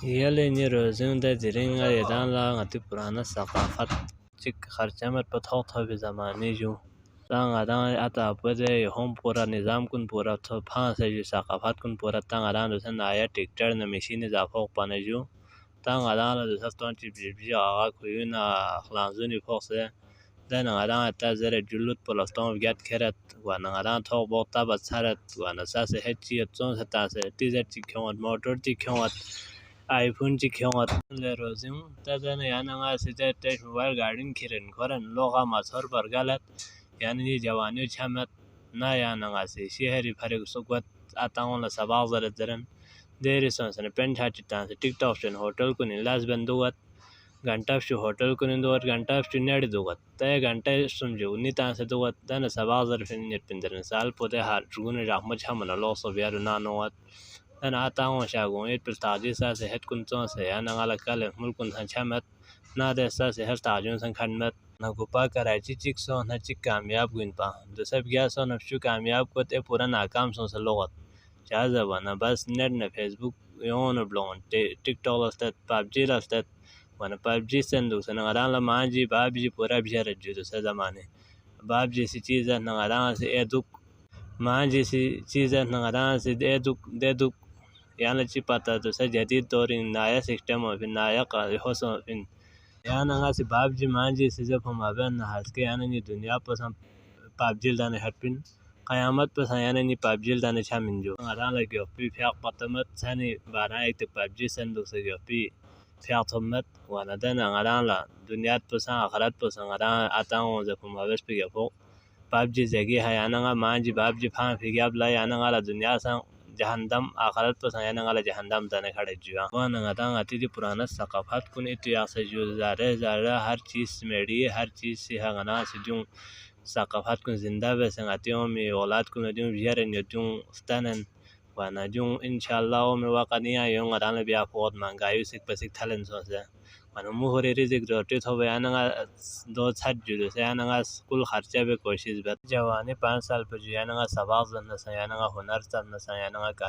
يلي ني روزون ده زرينغا يدان لا غتي پرانا ثقافت چك خرچمت پتھو تھو بھی زمانے جو تان ادان اتا پدے ہوم پورا نظام کن پورا تھو پھانس جو ثقافت کن پورا تان ادان دسن آیا ٹکٹر نہ مشین زافو پنے جو تان ادان دسن چ بي آغا کوینا خلانزونی فوسه دن ادان تا زر جلوت پلستون گت کرت وانا ادان تھو بوتا بسرت وانا ساس هچی تون ستا سے تیزر چ کھوت موٹر چ کھوت آیفون چی کھوت لے روزیم تدن یانا سیتے تش موبایل گاڑین کھیرن کورن لوغا ماسور برگالت یعنی جوانی چمت نا یانا سی شهری فرق سقوت اتاون سباغ زرت زرن دیری سن پن چاچتان ٹک ٹاک شن ہوٹل کو لاس بندوت گھنٹہ شو ہوٹل کو دوت گھنٹہ شو نیڑ دوت تے گھنٹہ سمجھو نی تان سے دوت دن سباغ زر فن نیت پندرن سال پوتے ہر جگون رحمت چمن لو سو بیار نانوت أنا أتاون شاقون إيد بالتعجيل ساسي هاد كنت سونسي أنا على كلام ملكن هنشمت نادي ساسي هاد تعجون سن خدمت نگوپا کراچی چیک سو نہ چیک کامیاب گن پا جو سب گیا سو نفشو کامیاب کو تے پورا ناکام سو سلوت چا زبانہ بس نیٹ نہ فیس بک یون بلون ٹک ٹاک لستت پبجی لستت وانا پبجی سندو سن غدان لما جی بابجی پورا بجرت جو سے زمانے بابجی سی چیز نہ غدان سے ادک ما جیسی چیزیں نگران سے دے دک یعنی چی پتہ تو سے جدید دور نیا سسٹم اور نیا قاضی فن یعنی سی باب جی مان جی سے جب ہم ابن ہس کے یعنی دنیا پسند پابجیل دانے ہٹپن قیامت پسند یعنی پابجیل دانے چامن جو غدان لگی پی فیق پتمت سنی بارا ایک پابجی سندو سے پی فیق تمت وانا دنا غدان لا دنیا پسند آخرت پسند غدان اتاون جب ہم ابس پی گفو پابجی زگی ہے یعنی مانجی بابجی پھان فیگاب لا یعنی غلا دنیا سان جہنم آخرت پسند یعنی غلا جہنم دانے کھڑے جو وانا غدان آتی دی پرانا ثقافت کن اتیاس جو زارے ہر چیز میڈی ہر چیز سے غنا سے جو ثقافت کن زندہ ویسے آتیوں میں اولاد کن جو بیرن جو ستنن وانا جو انشاءاللہ میں واقع نہیں آئیوں غدان بیا فوت مانگایو سک پسک تھلن سو سے وانا موہری رزق روٹی تھو یعنی دو چھت جو سے یعنی کل خرچہ بے کوشش بت جوانی 5 سال پر جو یعنی سباق زن نسا یعنی ہنر سن نسا یعنی